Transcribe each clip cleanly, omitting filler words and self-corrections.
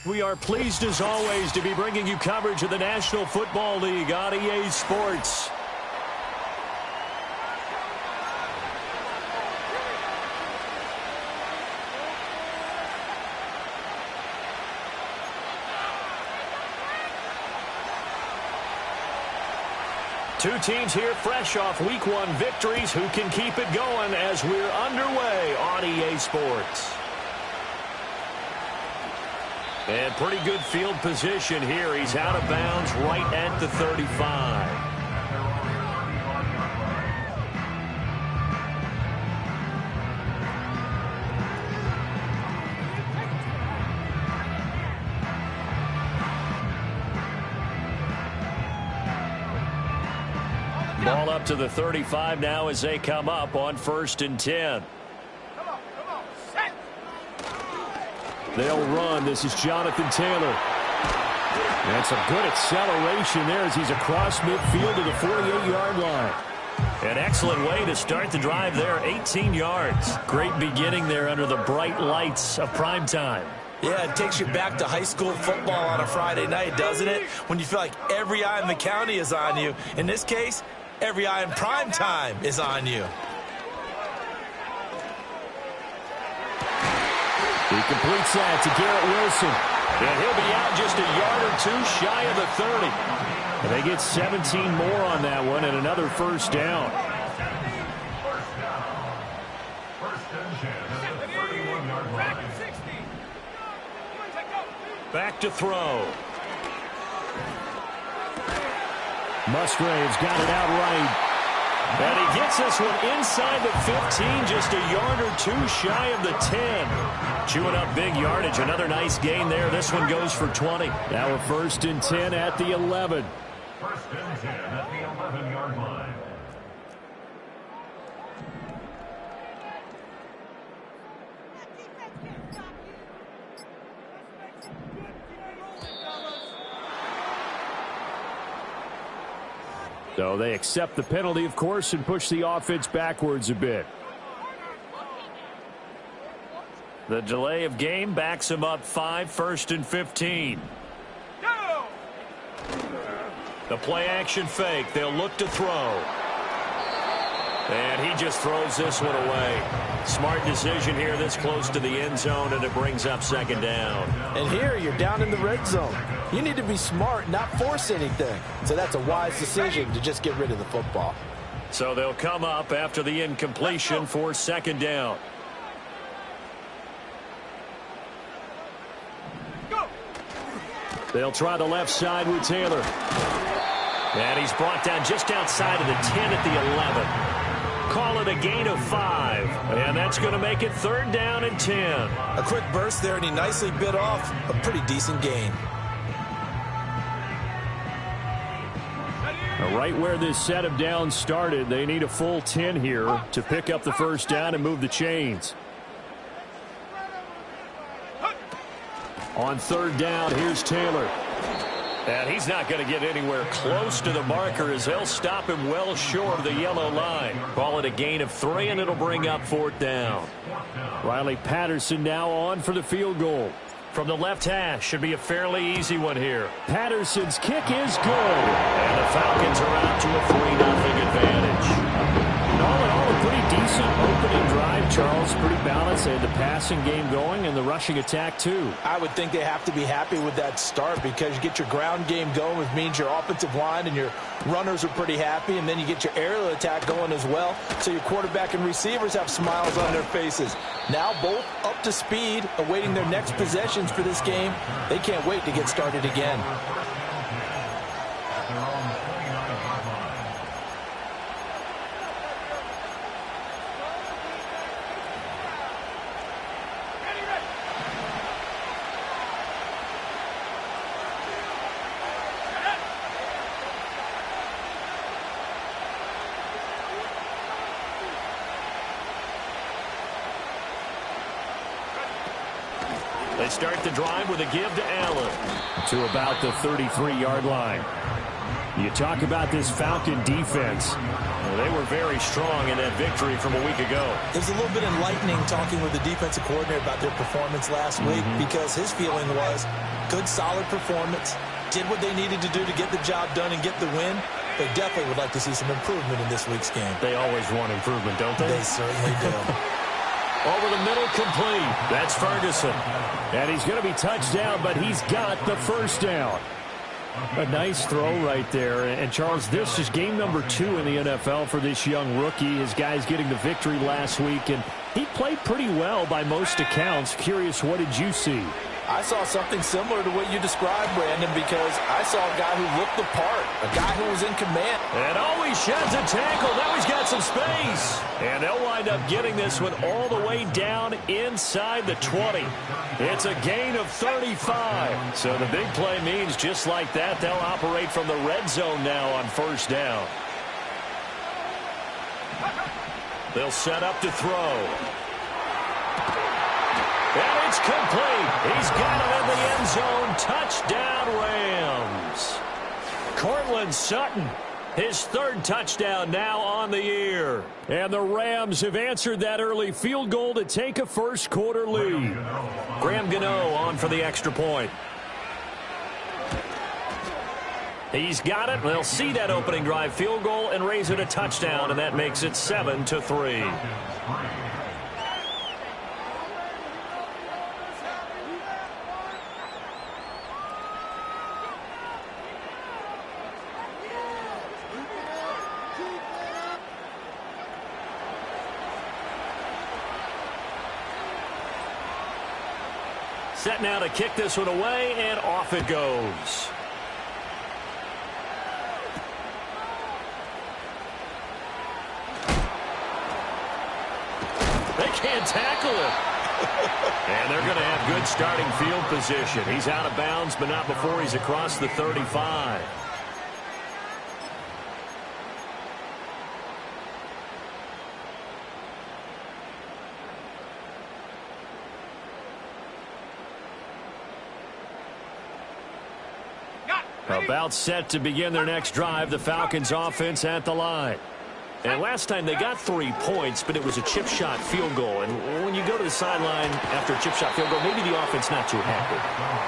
We are pleased as always to be bringing you coverage of the National Football League on EA Sports. Two teams here fresh off Week 1 victories. Who can keep it going as we're underway on EA Sports? And pretty good field position here. He's out of bounds right at the 35. Ball up to the 35 now as they come up on 1st and 10. They'll run. This is Jonathan Taylor. That's a good acceleration there as he's across midfield to the 48-yard line. An excellent way to start the drive there, 18 yards. Great beginning there under the bright lights of prime time. Yeah, it takes you back to high school football on a Friday night, doesn't it? When you feel like every eye in the county is on you. In this case, every eye in prime time is on you. He completes that to Garrett Wilson. And he'll be out just a yard or two shy of the 30. And they get 17 more on that one and another first down. Back to throw. Musgrave's got it out right. And he gets this one inside the 15, just a yard or two shy of the 10. Chewing up big yardage. Another nice gain there. This one goes for 20. Now a 1st and 10 at the 11. 1st and 10 at the 11-yard line. So they accept the penalty, of course, and push the offense backwards a bit. The delay of game backs him up 5, 1st and 15. The play action fake. They'll look to throw. And he just throws this one away. Smart decision here this close to the end zone, and it brings up 2nd down. And here you're down in the red zone. You need to be smart, not force anything. So that's a wise decision to just get rid of the football. So they'll come up after the incompletion for 2nd down. They'll try the left side with Taylor. And he's brought down just outside of the 10 at the 11. Call it a gain of 5. And that's going to make it 3rd down and 10. A quick burst there, and he nicely bit off a pretty decent gain. Right where this set of downs started, they need a full 10 here to pick up the 1st down and move the chains. On 3rd down, here's Taylor. And he's not going to get anywhere close to the marker as they'll stop him well short of the yellow line. Call it a gain of 3, and it'll bring up 4th down. Riley Patterson now on for the field goal. From the left hash, should be a fairly easy one here. Patterson's kick is good. And the Falcons are out to a 3-0 advantage. All in all, a pretty decent decent opening drive, Charles. Pretty balanced. They had the passing game going and the rushing attack, too. I would think they have to be happy with that start because you get your ground game going, which means your offensive line and your runners are pretty happy, and then you get your aerial attack going as well. So your quarterback and receivers have smiles on their faces. Now both up to speed, awaiting their next possessions for this game. They can't wait to get started again. They start the drive with a give to Allen to about the 33-yard line. You talk about this Falcon defense. Well, they were very strong in that victory from a week ago. It was a little bit enlightening talking with the defensive coordinator about their performance last week because his feeling was good, solid performance, did what they needed to do to get the job done and get the win. They definitely would like to see some improvement in this week's game. They always want improvement, don't they? They certainly do. Over the middle, complete. That's Ferguson. And he's going to be touched down, but he's got the first down. A nice throw right there. And, Charles, this is game number 2 in the NFL for this young rookie. His guys getting the victory last week, and he played pretty well by most accounts. Curious, what did you see? I saw something similar to what you described, Brandon, because I saw a guy who looked the part, a guy who was in command. And he sheds a tackle. Now he's got some space. And they'll wind up getting this one all the way down inside the 20. It's a gain of 35. So the big play means just like that, they'll operate from the red zone now on first down. They'll set up to throw. And it's complete. He's got it in the end zone. Touchdown, Rams. Courtland Sutton, his third touchdown now on the year. And the Rams have answered that early field goal to take a first quarter lead. Graham Gano on for the extra point. He's got it. They'll see that opening drive field goal and raise it a touchdown, and that makes it 7-3. Set now to kick this one away, and off it goes. They can't tackle it. And they're going to have good starting field position. He's out of bounds, but not before he's across the 35. About set to begin their next drive, the Falcons offense at the line. And last time they got 3 points, but it was a chip shot field goal. And when you go to the sideline after a chip shot field goal, maybe the offense not too happy.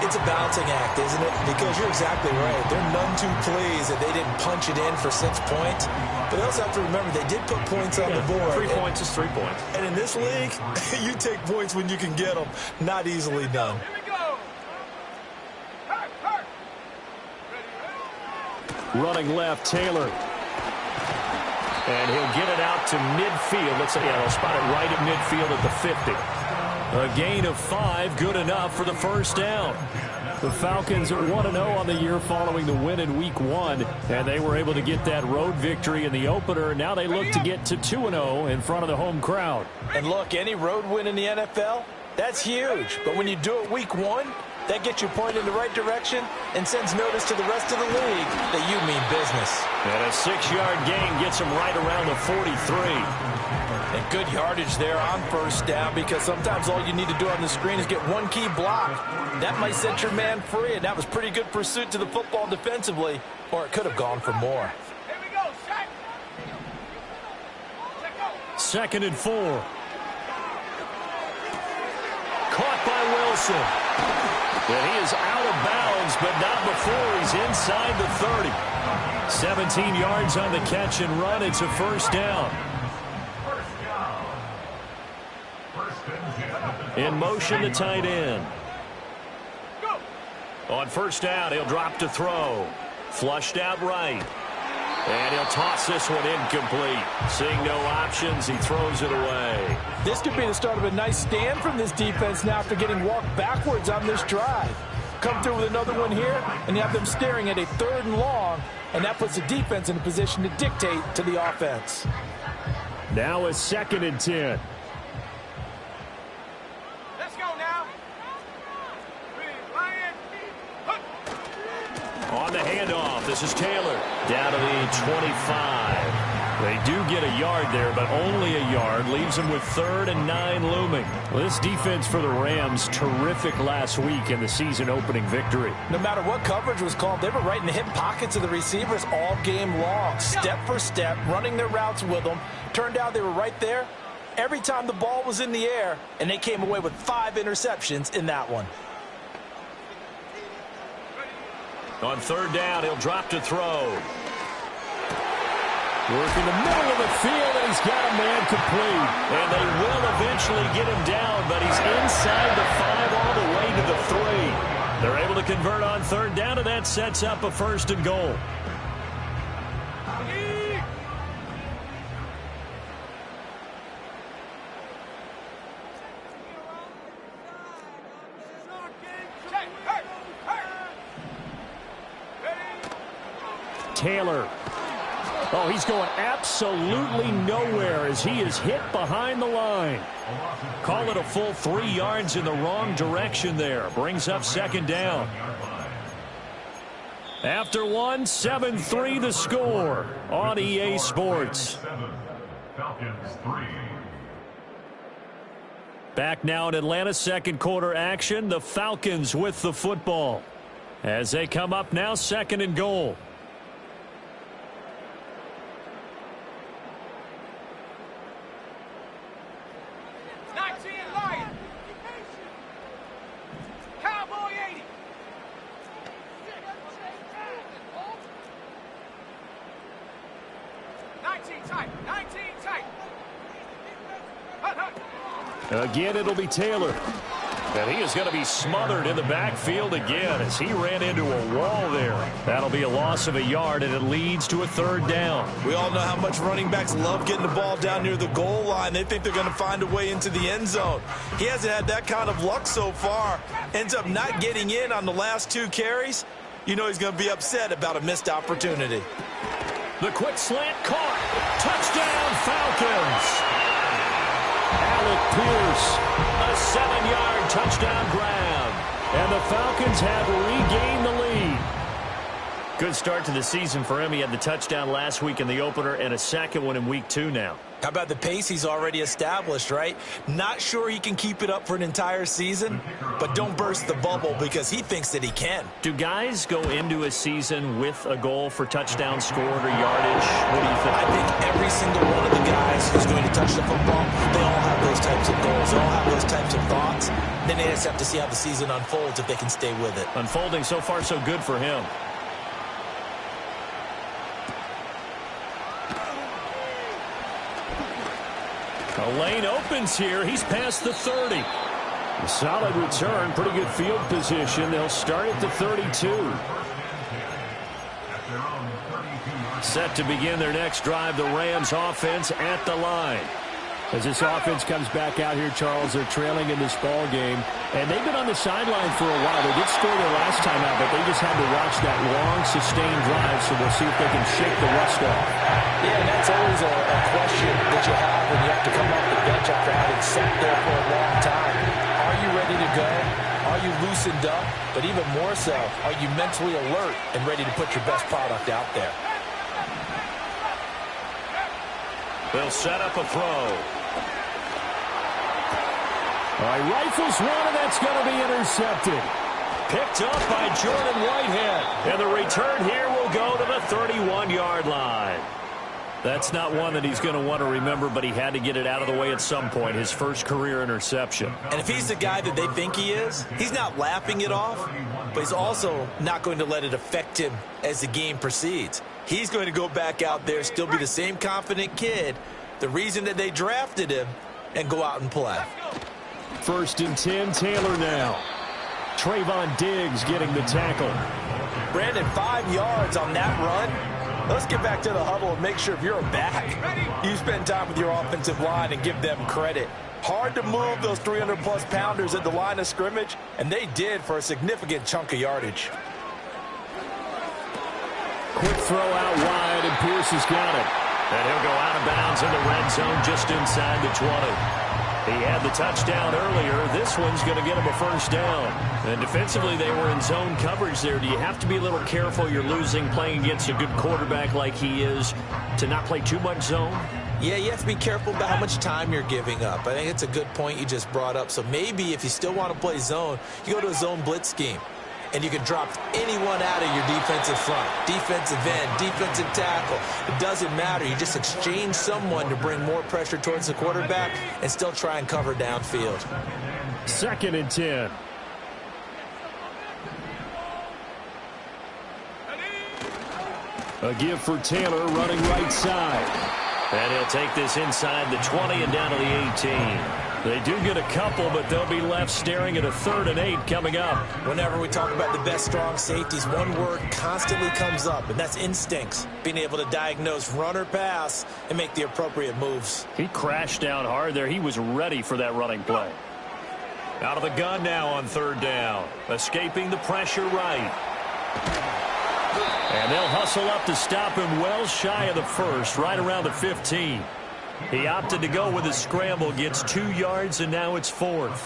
It's a balancing act, isn't it? Because you're exactly right. They're none too pleased that they didn't punch it in for 6 points. But they also have to remember they did put points on the board. 3 points is 3 points. And in this league, you take points when you can get them. Not easily done. Running left, Taylor. And he'll get it out to midfield. Let's say, they'll spot it right at midfield at the 50. A gain of 5, good enough for the first down. The Falcons are 1-0 on the year following the win in Week 1, and they were able to get that road victory in the opener. Now they look to get to 2-0 in front of the home crowd. And look, any road win in the NFL, that's huge. But when you do it Week 1, that gets you pointed in the right direction and sends notice to the rest of the league that you mean business. And a 6-yard gain gets them right around the 43. And good yardage there on first down, because sometimes all you need to do on the screen is get one key block. That might set your man free, and that was pretty good pursuit to the football defensively, or it could have gone for more. Second and 4. Caught by Wilson. And he is out of bounds, but not before he's inside the 30. 17 yards on the catch and run. It's a first down. In motion, the tight end. On first down, he'll drop to throw. Flushed out right. And he'll toss this one incomplete. Seeing no options, he throws it away. This could be the start of a nice stand from this defense now after getting walked backwards on this drive. Come through with another one here, and you have them staring at a 3rd and long, and that puts the defense in a position to dictate to the offense. Now a 2nd and 10. Let's go now. On the handoff, this is Taylor. Down to the 25. They do get a yard there, but only a yard. Leaves them with 3rd and 9 looming. Well, this defense for the Rams, terrific last week in the season-opening victory. No matter what coverage was called, they were right in the hip pockets of the receivers all game long. Step for step, running their routes with them. Turned out they were right there every time the ball was in the air, and they came away with 5 interceptions in that one. On 3rd down, he'll drop to throw. Working the middle of the field, and he's got a man complete. And they will eventually get him down, but he's inside the 5 all the way to the 3. They're able to convert on 3rd down, and that sets up a 1st and goal. Taylor. Oh, he's going absolutely nowhere as he is hit behind the line. Call it a full 3 yards in the wrong direction there. Brings up 2nd down. After 1, 7-3 the score on EA Sports. Falcons 3. Back now in Atlanta, 2nd quarter action. The Falcons with the football as they come up now, 2nd and goal. Again, it'll be Taylor. And he is going to be smothered in the backfield again as he ran into a wall there. That'll be a loss of a yard, and it leads to a 3rd down. We all know how much running backs love getting the ball down near the goal line. They think they're going to find a way into the end zone. He hasn't had that kind of luck so far. Ends up not getting in on the last 2 carries. You know he's going to be upset about a missed opportunity. The quick slant caught. Touchdown, Falcons. Alec Pierce, a 7-yard touchdown grab. And the Falcons have regained the lead. Good start to the season for him. He had the touchdown last week in the opener and a 2nd one in week 2 now. How about the pace he's already established, right? Not sure he can keep it up for an entire season, but don't burst the bubble because he thinks that he can. Do guys go into a season with a goal for touchdown scored or yardage? What do you think? I think every single one of the guys who's going to touch the football, they all have those types of goals. They all have those types of thoughts. Then they just have to see how the season unfolds if they can stay with it. Unfolding so far so good for him. A lane opens here. He's past the 30. A solid return. Pretty good field position. They'll start at the 32. Set to begin their next drive, the Rams offense at the line. As this offense comes back out here, Charles, they're trailing in this ball game. And they've been on the sideline for a while. They did score their last time out, but they just had to watch that long, sustained drive, so we'll see if they can shake the rust off. Yeah, and that's always a question that you have when you have to come off the bench after having sat there for a long time. Are you ready to go? Are you loosened up? But even more so, are you mentally alert and ready to put your best product out there? They'll set up a throw. All right, rifles one, and that's going to be intercepted. Picked up by Jordan Whitehead. And the return here will go to the 31-yard line. That's not one that he's going to want to remember, but he had to get it out of the way at some point, his first career interception. And if he's the guy that they think he is, he's not laughing it off, but he's also not going to let it affect him as the game proceeds. He's going to go back out there, still be the same confident kid, the reason that they drafted him, and go out and play. First and 10, Taylor now. Trayvon Diggs getting the tackle. Brandon, 5 yards on that run. Let's get back to the huddle and make sure if you're a back, you spend time with your offensive line and give them credit. Hard to move those 300-plus pounders at the line of scrimmage, and they did for a significant chunk of yardage. Quick throw out wide, and Pierce has got it. And he'll go out of bounds in the red zone just inside the 20. He had the touchdown earlier. This one's going to get him a first down. And defensively, they were in zone coverage there. Do you have to be a little careful? You're losing playing against a good quarterback like he is to not play too much zone? Yeah, you have to be careful about how much time you're giving up. I think it's a good point you just brought up. So maybe if you still want to play zone, you go to a zone blitz scheme. And you can drop anyone out of your defensive front, defensive end, defensive tackle. It doesn't matter. You just exchange someone to bring more pressure towards the quarterback and still try and cover downfield. Second and 10. A give for Taylor running right side. And he'll take this inside the 20 and down to the 18. They do get a couple, but they'll be left staring at a 3rd and 8 coming up. Whenever we talk about the best strong safeties, one word constantly comes up, and that's instincts. Being able to diagnose run or pass and make the appropriate moves. He crashed down hard there. He was ready for that running play. Out of the gun now on 3rd down. Escaping the pressure right. And they'll hustle up to stop him well shy of the 1st, right around the 15. He opted to go with a scramble, gets 2 yards, and now it's 4th.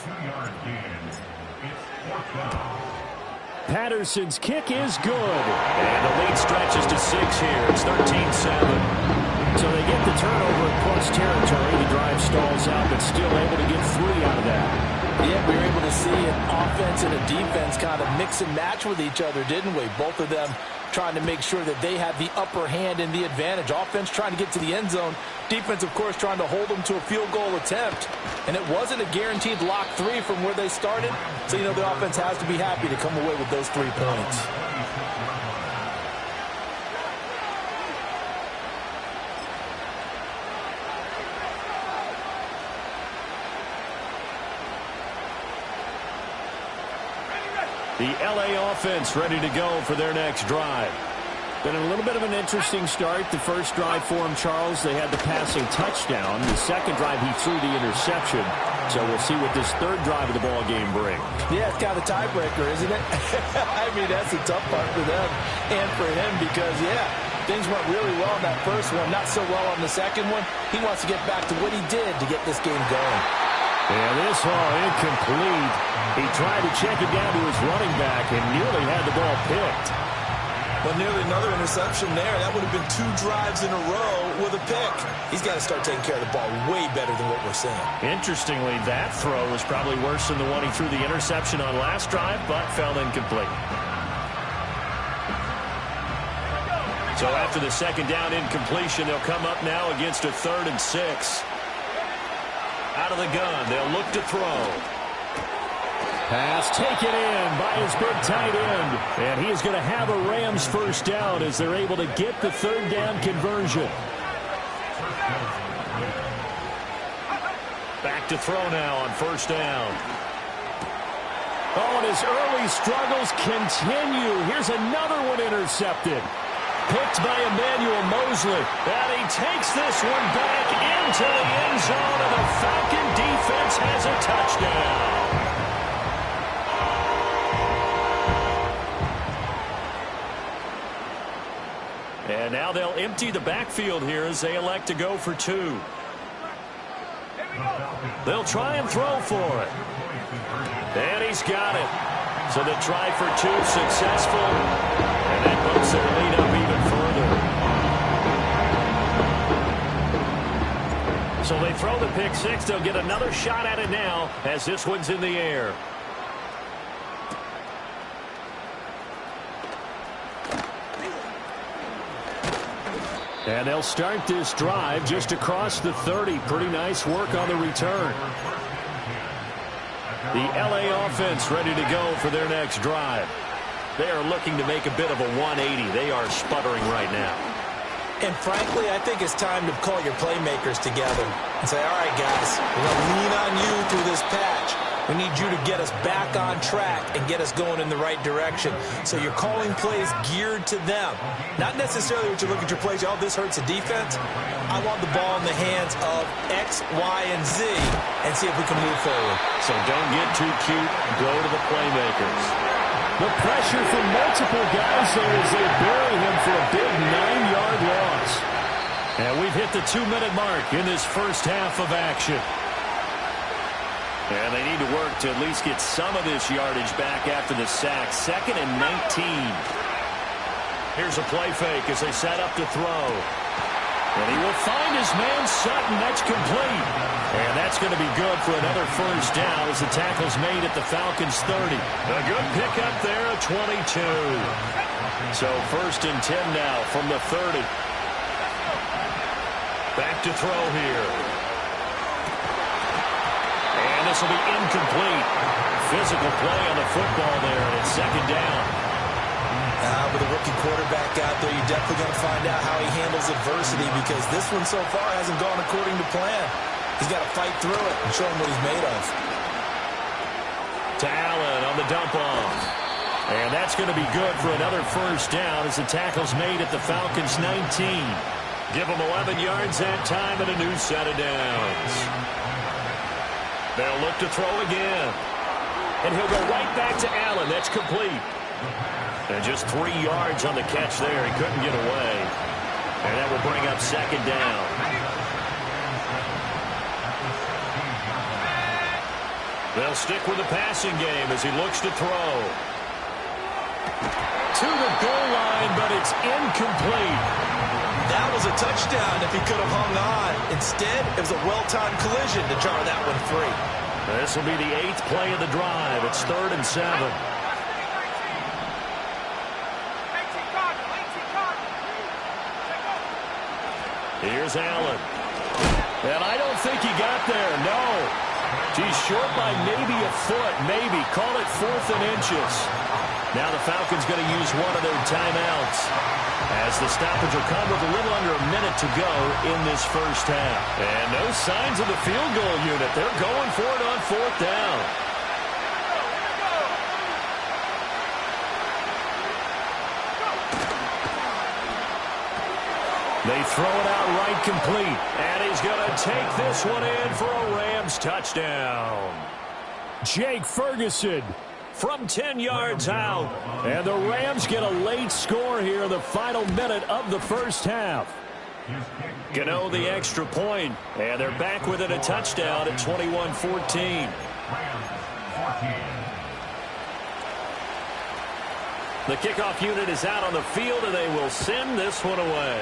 Patterson's kick is good. And the lead stretches to 6 here. It's 13-7. So they get the turnover in close territory. The drive stalls out, but still able to get 3 out of that. Yeah, we were able to see an offense and a defense kind of mix and match with each other, didn't we? Both of them trying to make sure that they had the upper hand and the advantage. Offense trying to get to the end zone. Defense, of course, trying to hold them to a field goal attempt. And it wasn't a guaranteed lock 3 from where they started. So, the offense has to be happy to come away with those 3 points. The L.A. offense ready to go for their next drive. Been a little bit of an interesting start. The first drive for him, Charles, they had the passing touchdown. The second drive, he threw the interception. So we'll see what this 3rd drive of the ball game brings. Yeah, it's kind of a tiebreaker, isn't it? I mean, that's the tough part for them and for him because, things went really well in that first one, not so well on the second one. He wants to get back to what he did to get this game going. And this all incomplete. He tried to check it down to his running back and nearly had the ball picked. Well, nearly another interception there. That would have been 2 drives in a row with a pick. He's got to start taking care of the ball way better than what we're seeing. Interestingly, that throw was probably worse than the one he threw the interception on last drive, but fell incomplete. So after the second down incompletion, they'll come up now against a 3rd and 6. Out of the gun, they'll look to throw. Pass taken in by his big tight end. And he is going to have a Rams first down as they're able to get the 3rd down conversion. Back to throw now on 1st down. Oh, and his early struggles continue. Here's another one intercepted. Picked by Emmanuel Mosley. And he takes this one back into the end zone, and the Falcon defense has a touchdown. And now they'll empty the backfield here as they elect to go for 2. They'll try and throw for it. And he's got it. So the try for 2 successful. And that bumps their lead up even further. So they throw the pick 6. They'll get another shot at it now as this one's in the air. And they'll start this drive just across the 30. Pretty nice work on the return. The L.A. offense ready to go for their next drive. They are looking to make a bit of a 180. They are sputtering right now. And frankly, I think it's time to call your playmakers together and say, all right, guys, we're going to lean on you through this patch. We need you to get us back on track and get us going in the right direction. So you're calling plays geared to them. Not necessarily what you look at your plays, oh, this hurts the defense. I want the ball in the hands of X, Y, and Z and see if we can move forward. So don't get too cute. Go to the playmakers. The pressure from multiple guys there as they bury him for a big 9-yard loss. And we've hit the 2-minute mark in this first half of action. And they need to work to at least get some of this yardage back after the sack. 2nd and 19. Here's a play fake as they set up to throw. And he will find his man Sutton. That's complete. And that's going to be good for another first down as the tackle's made at the Falcons' 30. A good pickup there at 22. So 1st and 10 now from the 30. Back to throw here. And this will be incomplete. Physical play on the football there, and it's 2nd down. With a rookie quarterback out there, you're definitely going to find out how he handles adversity because this one so far hasn't gone according to plan. He's got to fight through it and show him what he's made of. To Allen on the dump off. And that's going to be good for another first down as the tackle's made at the Falcons' 19. Give them 11 yards that time and a new set of downs. They'll look to throw again. And he'll go right back to Allen. That's complete. And just 3 yards on the catch there. He couldn't get away. And that will bring up 2nd down. They'll stick with the passing game as he looks to throw. To the goal line, but it's incomplete. That was a touchdown if he could have hung on. Instead, it was a well-timed collision to jar that one free. This will be the 8th play of the drive. It's 3rd and 7. Here's Allen. And I don't think he got there, no. He's short by maybe a foot, maybe. Call it 4th and inches. Now the Falcons going to use one of their timeouts as the stoppage will come with a little under a minute to go in this first half. And no signs of the field goal unit. They're going for it on 4th down. They throw it out right complete. And he's going to take this one in for a Rams touchdown. Jake Ferguson from 10 yards out. And the Rams get a late score here in the final minute of the first half. Gano the extra point, and they're back within a touchdown at 21-14. The kickoff unit is out on the field, and they will send this one away.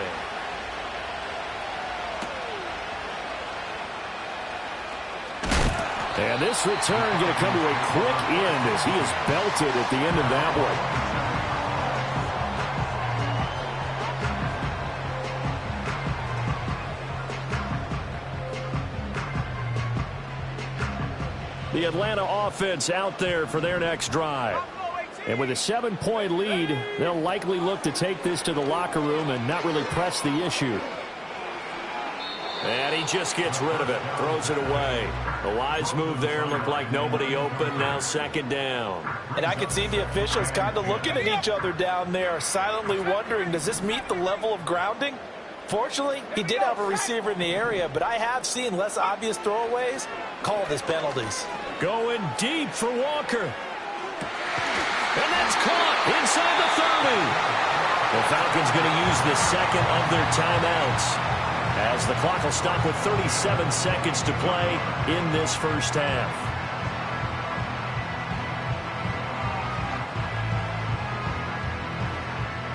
And this return going to come to a quick end as he is belted at the end of that one. The Atlanta offense out there for their next drive. And with a 7-point lead, they'll likely look to take this to the locker room and not really press the issue. And he just gets rid of it, throws it away. A wise move there, looked like nobody open, now 2nd down. And I can see the officials kind of looking at each other down there, silently wondering, does this meet the level of grounding? Fortunately, he did have a receiver in the area, but I have seen less obvious throwaways call this penalties. Going deep for Walker. And that's caught inside the 30. The Falcons going to use the 2nd of their timeouts, as the clock will stop with 37 seconds to play in this first half.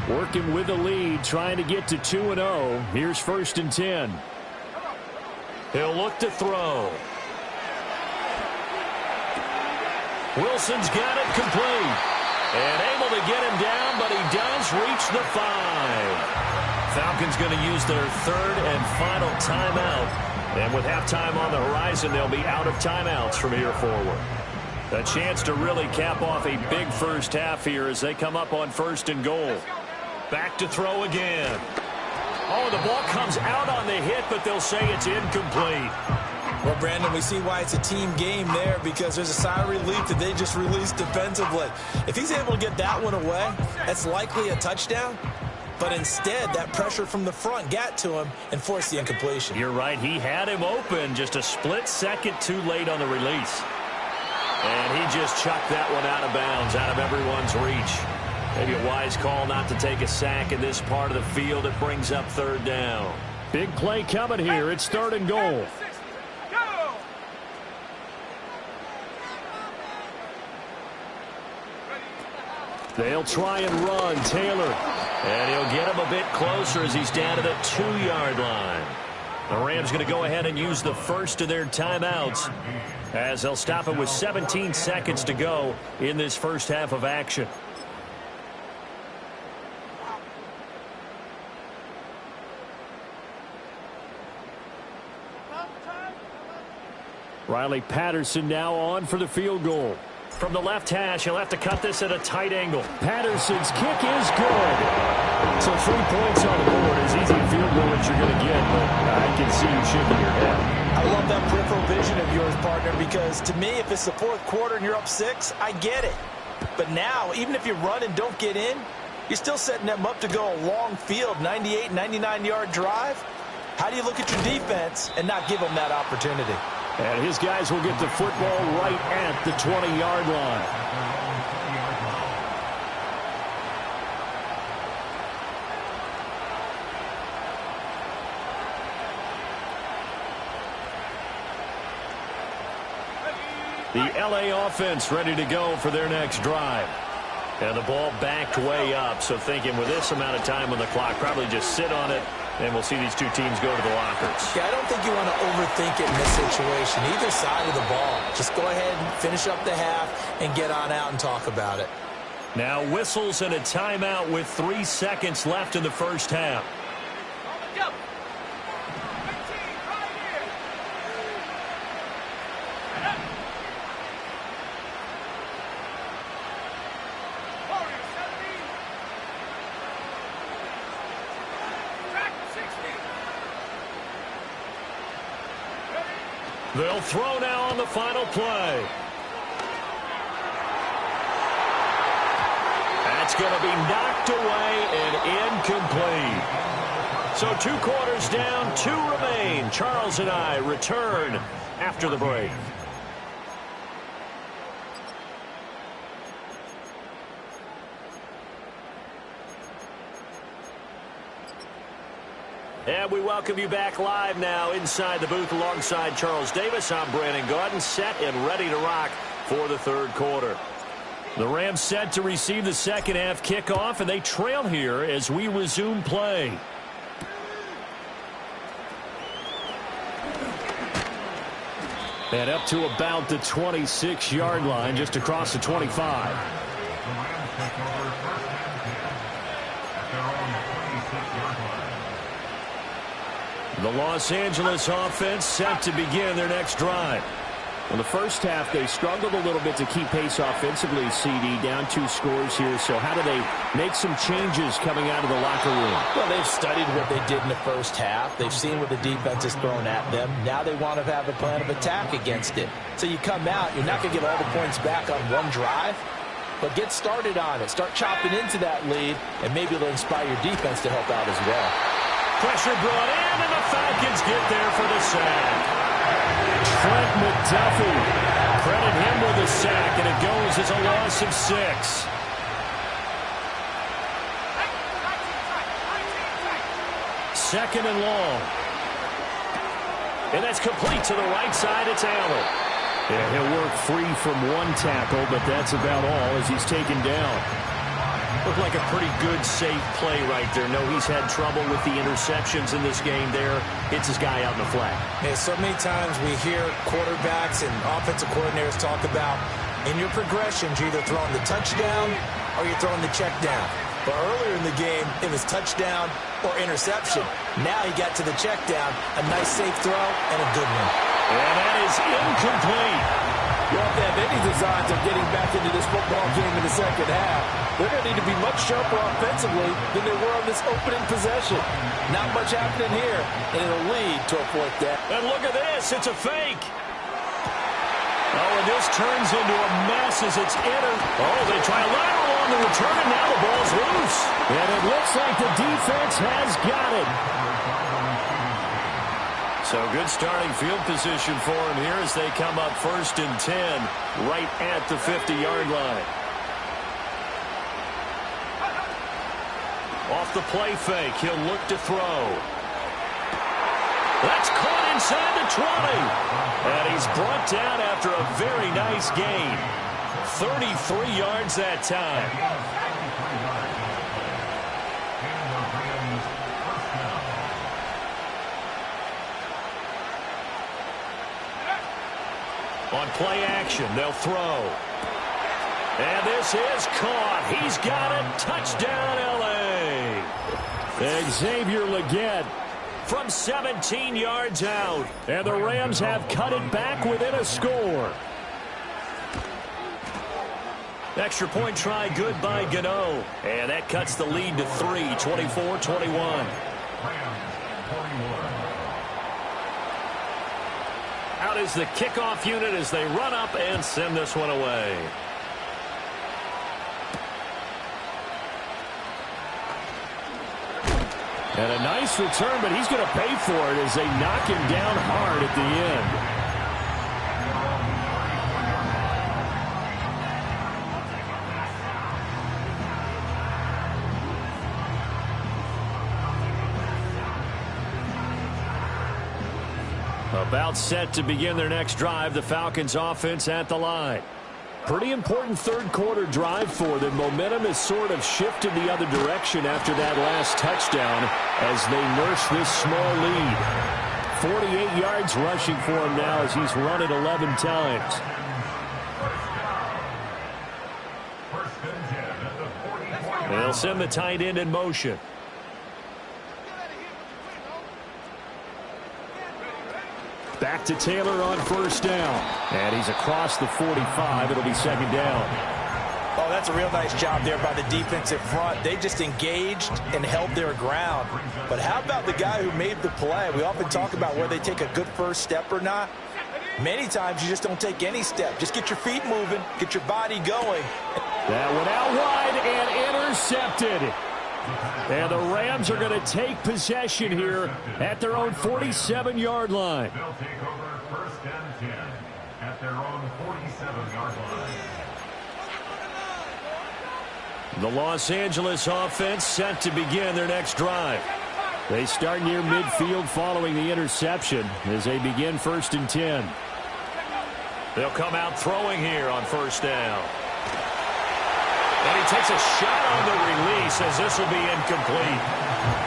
Working with the lead, trying to get to 2-0. Here's 1st and 10. He'll look to throw. Wilson's got it complete. And able to get him down, but he does reach the 5. Falcons going to use their 3rd and final timeout. And with halftime on the horizon, they'll be out of timeouts from here forward. A chance to really cap off a big first half here as they come up on 1st and goal. Back to throw again. Oh, the ball comes out on the hit, but they'll say it's incomplete. Well, Brandon, we see why it's a team game there, because there's a sigh of relief that they just released defensively. If he's able to get that one away, that's likely a touchdown. But instead, that pressure from the front got to him and forced the incompletion. You're right. He had him open, just a split second too late on the release. And he just chucked that one out of bounds, out of everyone's reach. Maybe a wise call not to take a sack in this part of the field. It brings up third down. Big play coming here. It's third and goal. They'll try and run. Taylor. And he'll get him a bit closer as he's down to the 2-yard line. The Rams going to go ahead and use the first of their timeouts as they'll stop it with 17 seconds to go in this first half of action. Riley Patterson now on for the field goal. From the left hash, he'll have to cut this at a tight angle. Patterson's kick is good. So 3 points on the board is easy field goal that you're going to get, but I can see you shaking your head. I love that peripheral vision of yours, partner, because to me, if it's the fourth quarter and you're up 6, I get it. But now, even if you run and don't get in, you're still setting them up to go a long field, 98, 99-yard drive. How do you look at your defense and not give them that opportunity? And his guys will get the football right at the 20-yard line. The LA offense ready to go for their next drive. And the ball backed way up, so thinking with this amount of time on the clock, probably just sit on it, and we'll see these two teams go to the lockers. Yeah, I don't think you want to overthink it in this situation. Either side of the ball. Just go ahead and finish up the half and get on out and talk about it. Now whistles and a timeout with 3 seconds left in the first half. They'll throw now on the final play. That's going to be knocked away and incomplete. So 2 quarters down, 2 remain. Charles and I return after the break. And we welcome you back live now inside the booth alongside Charles Davis. I'm Brandon Gaudin, set and ready to rock for the third quarter. The Rams set to receive the second half kickoff, and they trail here as we resume play. And up to about the 26-yard line, just across the 25. The Rams take over first and 10 at their own 26-yard line. The Los Angeles offense set to begin their next drive. In the first half, they struggled a little bit to keep pace offensively, CD, down 2 scores here. So how do they make some changes coming out of the locker room? Well, they've studied what they did in the first half. They've seen what the defense is throwing at them. Now they want to have a plan of attack against it. So you come out, you're not going to get all the points back on one drive, but get started on it. Start chopping into that lead, and maybe it'll inspire your defense to help out as well. Pressure brought in, and the Falcons get there for the sack. Trent McDuffie, credit him with a sack, and it goes as a loss of 6. Second and long. And that's complete to the right side. It's Allen. Yeah, he'll work free from 1 tackle, but that's about all as he's taken down. Looked like a pretty good, safe play right there. No, he's had trouble with the interceptions in this game there. Hits his guy out in the flat. Yeah, so many times we hear quarterbacks and offensive coordinators talk about in your progressions, you're either throwing the touchdown or you're throwing the check down. But earlier in the game, it was touchdown or interception. Now he got to the check down, a nice safe throw, and a good one. And that is incomplete. Well, if they have any designs of getting back into this football game in the second half, they're going to need to be much sharper offensively than they were on this opening possession. Not much happening here, and it'll lead to a fourth down. And look at this. It's a fake. Oh, and this turns into a mess as it's entered. Oh, they try a lateral on the return, and now the ball's loose. And it looks like the defense has got it. So good starting field position for him here as they come up 1st and 10 right at the 50-yard line. Off the play fake, he'll look to throw. That's caught inside the 20. And he's brought down after a very nice gain. 33 yards that time. On play action, they'll throw. And this is caught. He's got it. Touchdown, L.A. Xavier Legette from 17 yards out. And the Rams have cut it back within a score. Extra point try good by Gano. And that cuts the lead to 3, 24-21. Out is the kickoff unit as they run up and send this one away. And a nice return, but he's going to pay for it as they knock him down hard at the end. About set to begin their next drive, the Falcons offense at the line. Pretty important third quarter drive for them. Momentum has sort of shifted the other direction after that last touchdown as they nurse this small lead. 48 yards rushing for him now as he's run it 11 times. They'll send the tight end in motion. Back to Taylor on first down. And he's across the 45. It'll be second down. Oh, that's a real nice job there by the defensive front. They just engaged and held their ground. But how about the guy who made the play? We often talk about whether they take a good first step or not. Many times you just don't take any step. Just get your feet moving, get your body going. That went out wide and intercepted. And the Rams are going to take possession here at their own 47-yard line. They'll take over 1st and 10 at their own 47-yard line. The Los Angeles offense set to begin their next drive. They start near midfield following the interception as they begin 1st and 10. They'll come out throwing here on first down. And he takes a shot on the release as this will be incomplete.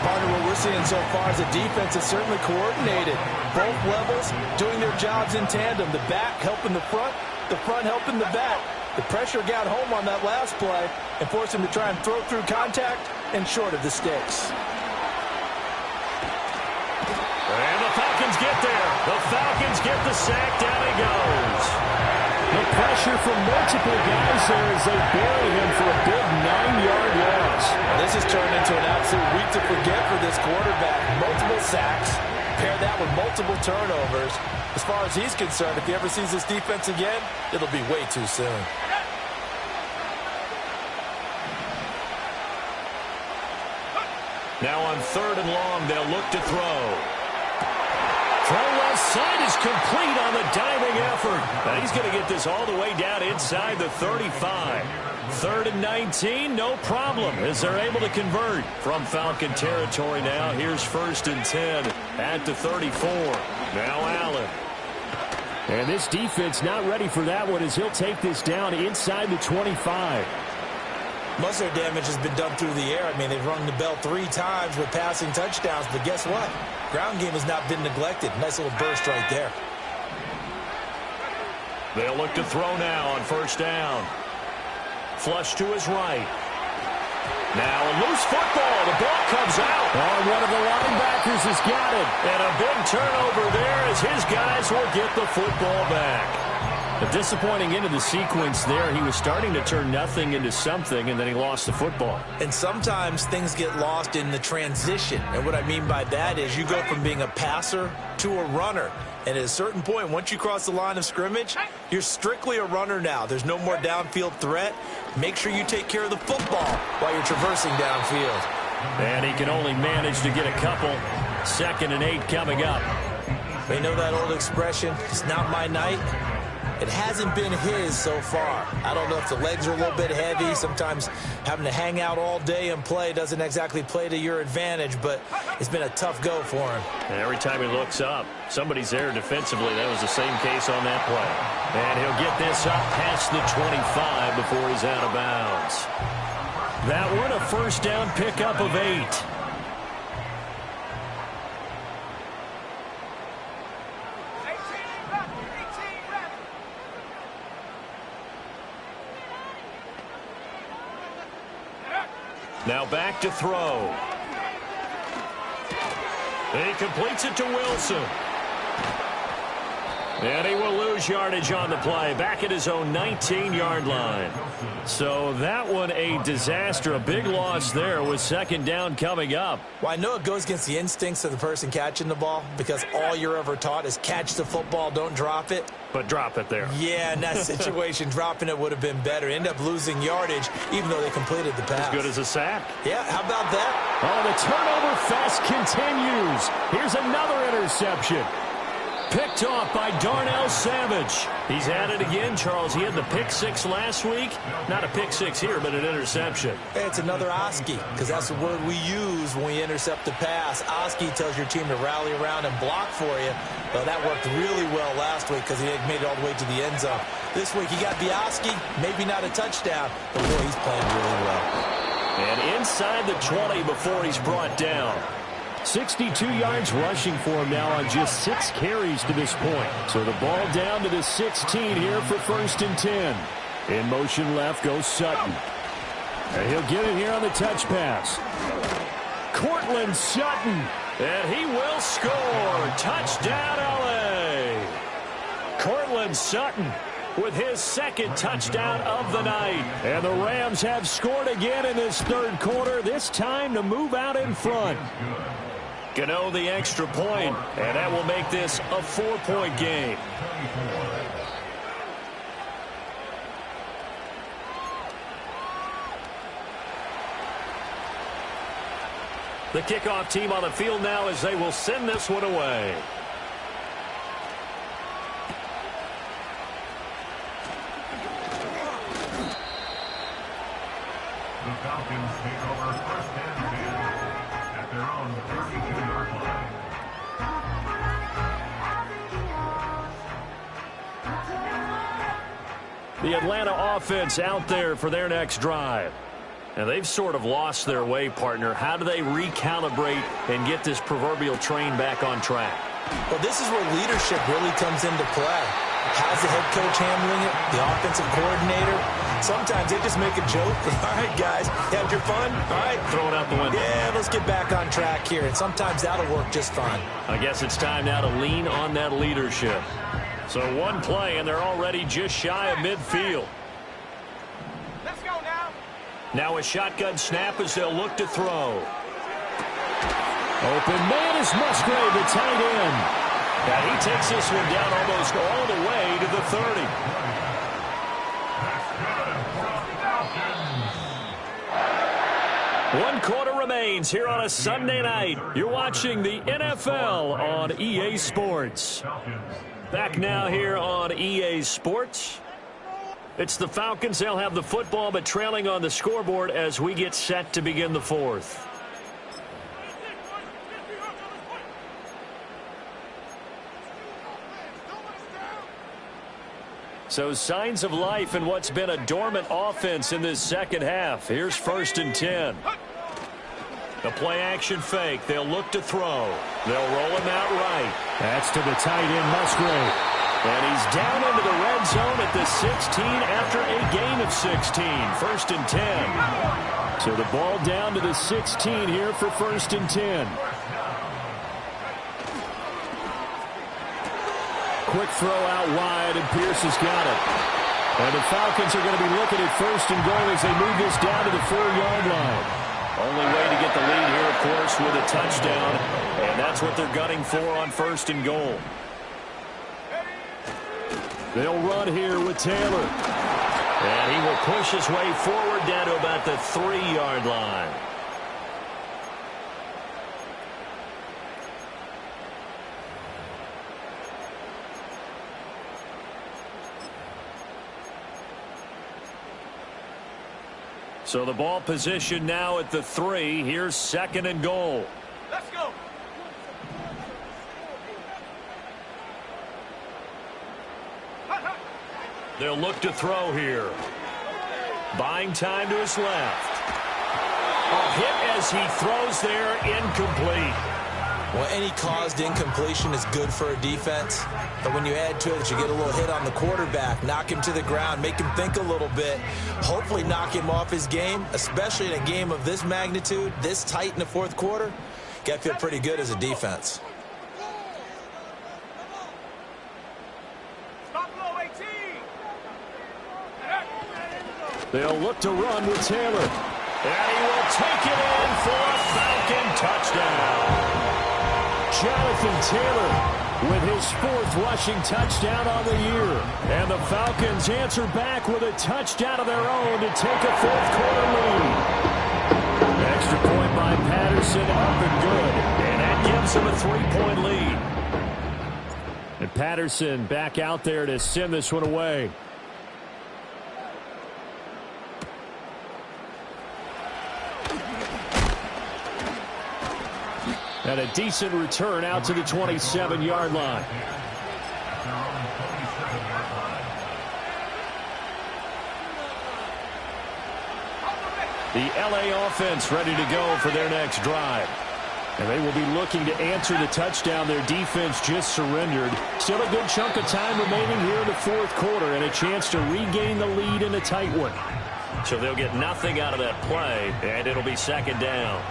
Part of what we're seeing so far is the defense is certainly coordinated. Both levels doing their jobs in tandem. The back helping the front helping the back. The pressure got home on that last play and forced him to try and throw through contact and short of the sticks. And the Falcons get there. The Falcons get the sack. Down he goes. The pressure from multiple guys there as they bury him for a big 9-yard loss. This has turned into an absolute week to forget for this quarterback. Multiple sacks. Pair that with multiple turnovers. As far as he's concerned, if he ever sees this defense again, it'll be way too soon. Now on 3rd and long, they'll look to throw. Throw left side is complete on the diving effort. And he's going to get this all the way down inside the 35. 3rd and 19, no problem, as they're able to convert from Falcon territory now. Here's 1st and 10 at the 34. Now Allen. And this defense not ready for that one as he'll take this down inside the 25. Most of their damage has been done through the air. I mean, they've rung the bell 3 times with passing touchdowns, but guess what? Ground game has not been neglected. Nice little burst right there. They'll look to throw now on first down. Flush to his right. Now a loose football. The ball comes out. Oh, one of the linebackers has got it. And a big turnover there as his guys will get the football back. A disappointing end of the sequence there. He was starting to turn nothing into something, and then he lost the football. And sometimes things get lost in the transition. And what I mean by that is you go from being a passer to a runner. And at a certain point, once you cross the line of scrimmage, you're strictly a runner now. There's no more downfield threat. Make sure you take care of the football while you're traversing downfield. And he can only manage to get a couple. 2nd and 8 coming up. They know that old expression, it's not my night. It hasn't been his so far. I don't know if the legs are a little bit heavy. Sometimes having to hang out all day and play doesn't exactly play to your advantage, but it's been a tough go for him. And every time he looks up, somebody's there defensively. That was the same case on that play. And he'll get this up past the 25 before he's out of bounds. That one, a first down pickup of 8. Now back to throw. He completes it to Wilson. And he will lose yardage on the play, back at his own 19-yard line. So that one a disaster, a big loss there with 2nd down coming up. Well, I know it goes against the instincts of the person catching the ball because all you're ever taught is catch the football, don't drop it. But drop it there. Yeah, in that situation, dropping it would have been better. End up losing yardage even though they completed the pass. As good as a sack. Yeah, how about that? Oh, the turnover fest continues. Here's another interception. Picked off by Darnell Savage. He's at it again, Charles. He had the pick 6 last week. Not a pick 6 here, but an interception. Hey, it's another Oski, because that's the word we use when we intercept the pass. Oski tells your team to rally around and block for you. Well, that worked really well last week because he made it all the way to the end zone. This week he got the Oski, maybe not a touchdown, but boy, he's playing really well. And inside the 20 before he's brought down. 62 yards rushing for him now on just 6 carries to this point. So the ball down to the 16 here for 1st and 10. In motion left goes Sutton. And he'll get it here on the touch pass. Courtland Sutton. And he will score. Touchdown, LA. Courtland Sutton with his 2nd touchdown of the night. And the Rams have scored again in this 3rd quarter, this time to move out in front. Gano the extra point, and that will make this a 4-point game. The kickoff team on the field now as they will send this one away. The Falcons take over 1st and 10 at their own 32-yard line. The Atlanta offense out there for their next drive. And they've sort of lost their way, partner. How do they recalibrate and get this proverbial train back on track? Well, this is where leadership really comes into play. How's the head coach handling it? The offensive coordinator? Sometimes they just make a joke. All right, guys, you had your fun? All right. Throw it out the window. Yeah, let's get back on track here. And sometimes that'll work just fine. I guess it's time now to lean on that leadership. So one play, and they're already just shy of midfield. Let's go now. Now a shotgun snap as they'll look to throw. Open man is Musgrave, the tight end. And he takes this one down almost all the way to the 30. One quarter remains here on a Sunday night. You're watching the NFL on EA Sports. Back now here on EA Sports. It's the Falcons. They'll have the football, but trailing on the scoreboard as we get set to begin the 4th. So signs of life in what's been a dormant offense in this 2nd half. Here's 1st and 10. The play action fake. They'll look to throw. They'll roll him out right. That's to the tight end, Musgrave. And he's down into the red zone at the 16 after a gain of 16. 1st and 10. So the ball down to the 16 here for 1st and 10. quick throw out wide, and Pierce has got it. And the Falcons are going to be looking at first and goal as they move this down to the 4-yard line. Only way to get the lead here, of course, with a touchdown. And that's what they're gunning for on first and goal. They'll run here with Taylor. And he will push his way forward down to about the 3-yard line. So the ball position now at the 3. Here's second and goal. Let's go. They'll look to throw here. Buying time to his left. A hit as he throws there, incomplete. Well, any caused incompletion is good for a defense. But when you add to it that you get a little hit on the quarterback, knock him to the ground, make him think a little bit, hopefully knock him off his game, especially in a game of this magnitude, this tight in the fourth quarter, got to feel pretty good as a defense. Stop low, 18. They'll look to run with Taylor. And he will take it in for a Falcon touchdown. Jonathan Taylor with his 4th rushing touchdown on the year. And the Falcons answer back with a touchdown of their own to take a 4th quarter lead. Extra point by Patterson, up and good. And that gives him a 3-point lead. And Patterson back out there to send this one away. And a decent return out to the 27-yard line. The LA offense ready to go for their next drive. And they will be looking to answer the touchdown their defense just surrendered. Still a good chunk of time remaining here in the fourth quarter and a chance to regain the lead in a tight one. So they'll get nothing out of that play, and it'll be second down.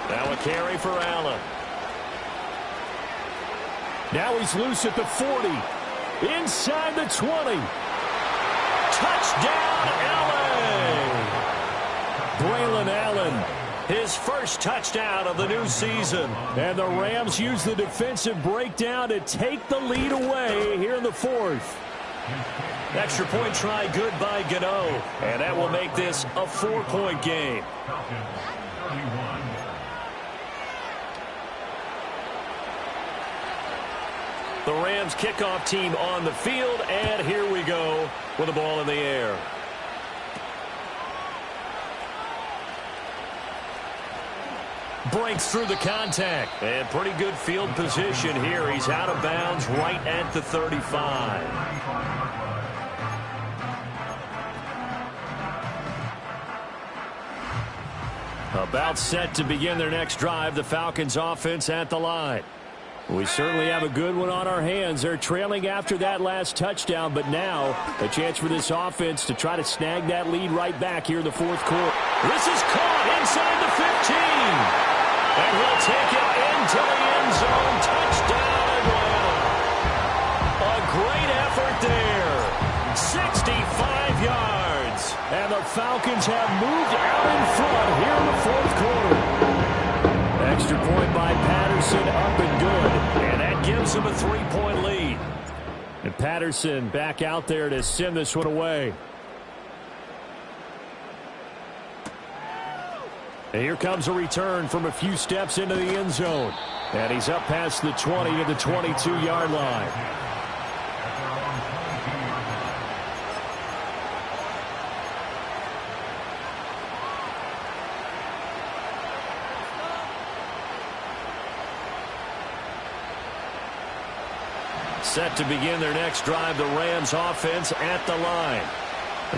Now a carry for Allen. Now he's loose at the 40. Inside the 20. Touchdown, Allen! Braylon Allen. His first touchdown of the new season. And the Rams use the defensive breakdown to take the lead away here in the fourth. Extra point try good by Gano. And that will make this a 4-point game. The Rams kickoff team on the field, and here we go with the ball in the air. Breaks through the contact. And pretty good field position here. He's out of bounds right at the 35. About set to begin their next drive. The Falcons offense at the line. We certainly have a good one on our hands. They're trailing after that last touchdown, but now a chance for this offense to try to snag that lead right back here in the fourth quarter. This is caught inside the 15. And he'll take it into the end zone. Touchdown, Atlanta. A great effort there. 65 yards. And the Falcons have moved out in front here in the fourth quarter. Extra point by Patterson, up and good. And that gives him a 3-point lead. And Patterson back out there to send this one away. And here comes a return from a few steps into the end zone. And he's up past the 20 to the 22-yard line. Set to begin their next drive, the Rams offense at the line.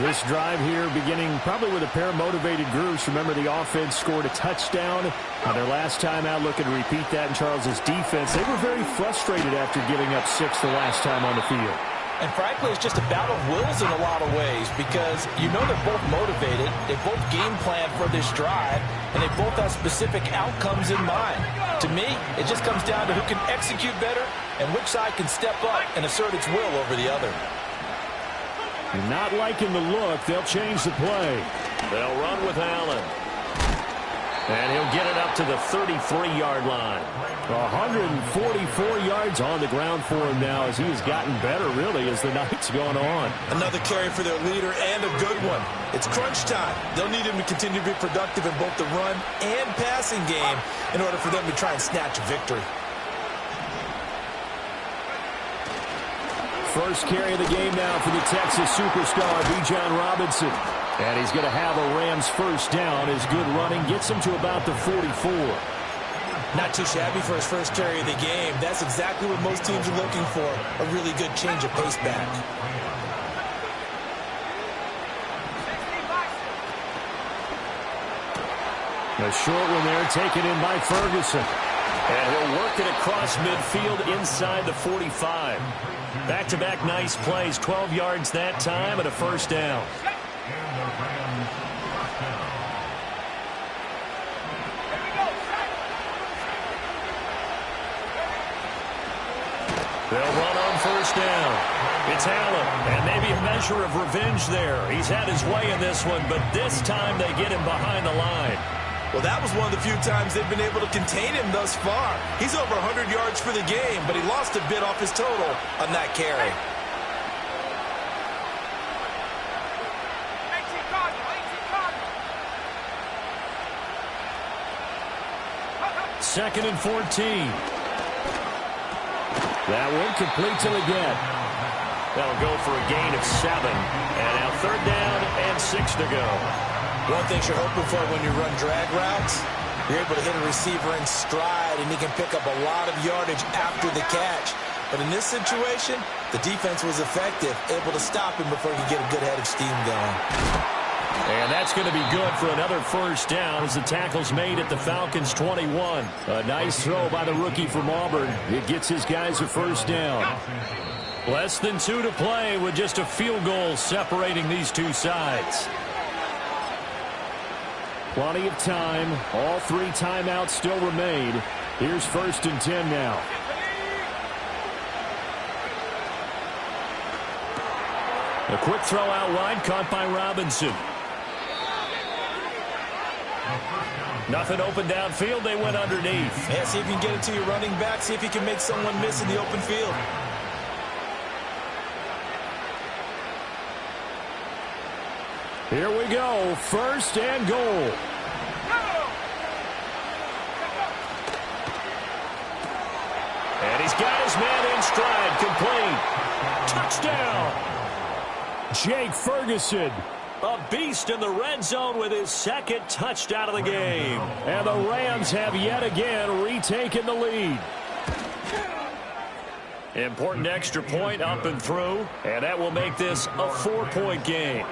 This drive here beginning probably with a pair of motivated groups. Remember, the offense scored a touchdown on their last time out, looking to repeat that in Charles's defense. They were very frustrated after giving up 6 the last time on the field. And frankly, it's just a battle of wills in a lot of ways because you know they're both motivated, they both game plan for this drive, and they both have specific outcomes in mind. To me, it just comes down to who can execute better and which side can step up and assert its will over the other. Not liking the look, they'll change the play. They'll run with Allen. And he'll get it up to the 33-yard line. 144 yards on the ground for him now as he has gotten better, really, as the night's gone on. Another carry for their leader and a good one. It's crunch time. They'll need him to continue to be productive in both the run and passing game in order for them to try and snatch a victory. First carry of the game now for the Texas superstar, Bijan Robinson. And he's going to have a Rams first down. His good running gets him to about the 44. Not too shabby for his first carry of the game. That's exactly what most teams are looking for, a really good change of pace back. A short one there taken in by Ferguson. And he'll work it across midfield inside the 45. Back-to-back nice plays, 12 yards that time and a first down. They'll run on first down. It's Allen, and maybe a measure of revenge there. He's had his way in this one, but this time they get him behind the line. Well, that was one of the few times they've been able to contain him thus far. He's over 100 yards for the game, but he lost a bit off his total on that carry. 18 Cardinals, 18 Cardinals. Second and 14. That one complete to Leggett. That'll go for a gain of 7. And now third down and 6 to go. One thing you're hoping for when you run drag routes, you're able to hit a receiver in stride, and he can pick up a lot of yardage after the catch. But in this situation, the defense was effective, able to stop him before he could get a good head of steam going. And that's going to be good for another first down as the tackle's made at the Falcons' 21. A nice throw by the rookie from Auburn. It gets his guys a first down. Less than 2 to play with just a field goal separating these two sides. Plenty of time. All 3 timeouts still remain. Here's first and 10 now. A quick throw out wide, caught by Robinson. Nothing open downfield, they went underneath. Yeah, see if you can get it to your running back, see if you can make someone miss in the open field. Here we go, first and goal. And he's got his man in stride, complete. Touchdown! Jake Ferguson. A beast in the red zone with his second touchdown of the game. And the Rams have yet again retaken the lead. Important extra point up and through, and that will make this a 4-point game.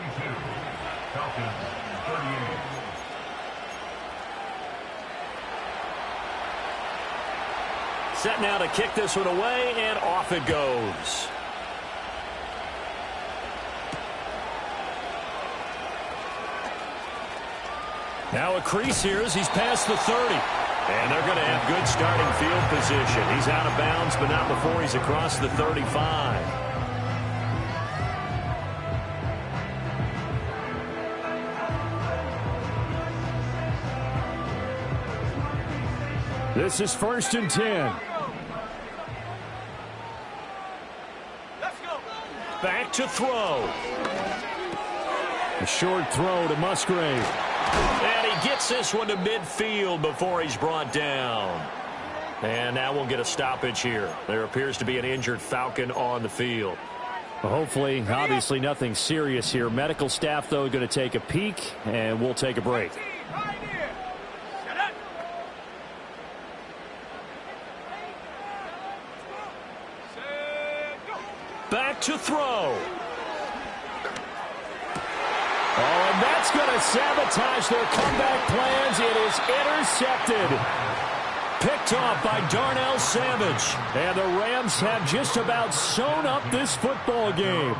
Set now to kick this one away, and off it goes. Now a crease here as he's past the 30. And they're going to have good starting field position. He's out of bounds, but not before he's across the 35. This is first and 10. Let's go. Back to throw. A short throw to Musgrave. And he gets this one to midfield before he's brought down. And now we'll get a stoppage here. There appears to be an injured Falcon on the field. Well, hopefully, obviously nothing serious here. Medical staff, though, going to take a peek, and we'll take a break. Right here. Shut up. Set, go. Back to throw. Oh, and that's going to sabotage their comeback plans. It is intercepted. Picked off by Darnell Savage. And the Rams have just about sewn up this football game.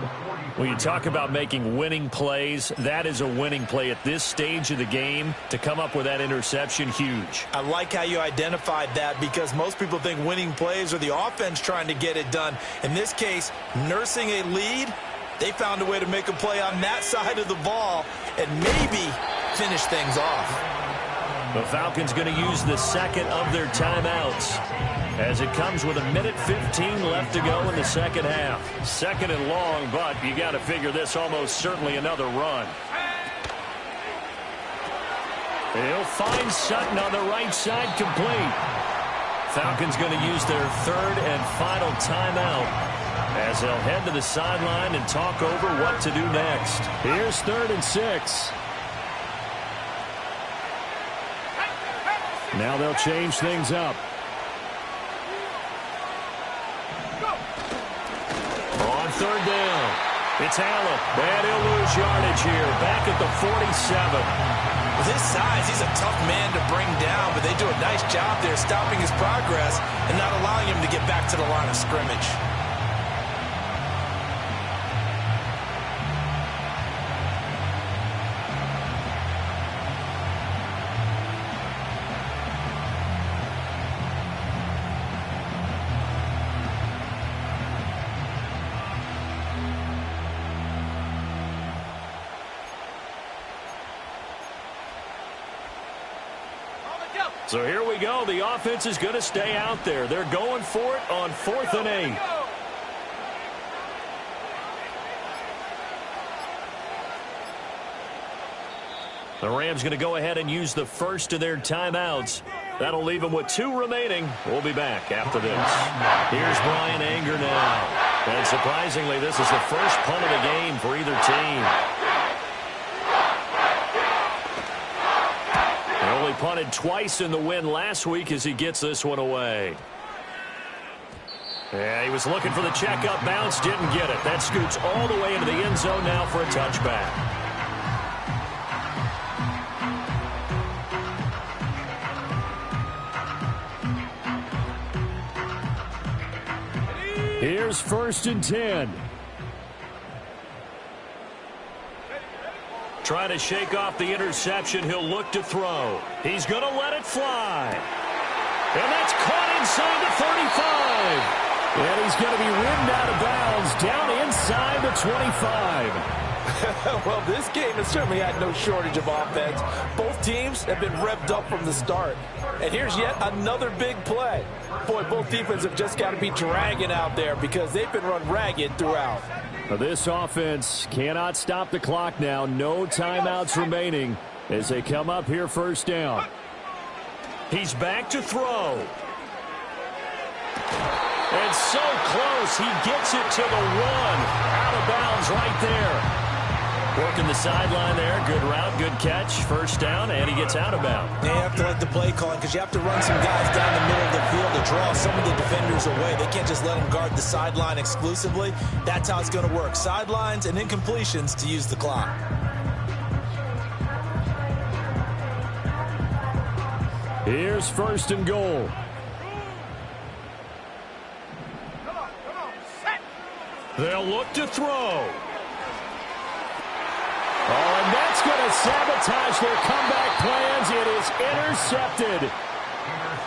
When you talk about making winning plays, that is a winning play at this stage of the game. To come up with that interception, huge. I like how you identified that because most people think winning plays are the offense trying to get it done. In this case, nursing a lead, they found a way to make a play on that side of the ball and maybe finish things off. The Falcons going to use the second of their timeouts as it comes with 1:15 left to go in the second half. Second and long, but you got to figure this almost certainly another run. He'll find Sutton on the right side, complete. Falcons going to use their third and final timeout as they'll head to the sideline and talk over what to do next. Here's 3rd and 6. Now they'll change things up. On 3rd down, it's Allen. And he'll lose yardage here, back at the 47. With his size, he's a tough man to bring down, but they do a nice job there stopping his progress and not allowing him to get back to the line of scrimmage. So here we go. The offense is going to stay out there. They're going for it on 4th and 8. The Rams going to go ahead and use the first of their timeouts. That'll leave them with 2 remaining. We'll be back after this. Here's Bryan Anger now. And surprisingly, this is the first punt of the game for either team. He only punted twice in the win last week as he gets this one away. Yeah, he was looking for the checkup bounce, didn't get it. That scoots all the way into the end zone now for a touchback. Here's 1st and 10. Trying to shake off the interception. He'll look to throw. He's going to let it fly. And that's caught inside the 35. And he's going to be ridden out of bounds down inside the 25. Well, this game has certainly had no shortage of offense. Both teams have been revved up from the start. And here's yet another big play. Boy, both defenses have just got to be dragging out there because they've been run ragged throughout. This offense cannot stop the clock now. No timeouts remaining as they come up here 1st down. He's back to throw. And so close. He gets it to the 1. Out of bounds right there. Working the sideline there. Good route, good catch. 1st down, and he gets out of bounds. You have to like the play calling because you have to run some guys down the middle of the field to draw some of the defenders away. They can't just let them guard the sideline exclusively. That's how it's going to work. Sidelines and incompletions to use the clock. Here's 1st and goal. Come on, set. They'll look to throw. Oh, and that's going to sabotage their comeback plans. It is intercepted.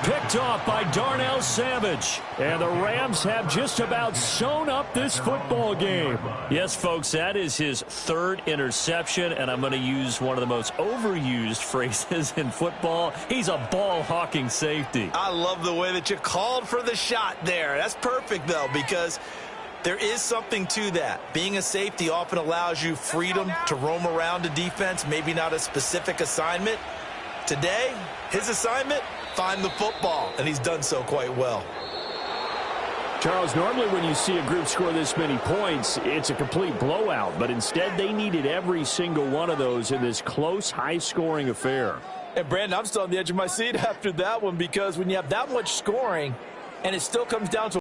Picked off by Darnell Savage. And the Rams have just about sewn up this football game. Yes, folks, that is his 3rd interception, and I'm going to use one of the most overused phrases in football. He's a ball-hawking safety. I love the way that you called for the shot there. That's perfect, though, because there is something to that. Being a safety often allows you freedom to roam around a defense, maybe not a specific assignment. Today, his assignment, find the football, and he's done so quite well. Charles, normally when you see a group score this many points, it's a complete blowout, but instead they needed every single one of those in this close, high-scoring affair. And, Brandon, I'm still on the edge of my seat after that one because when you have that much scoring and it still comes down to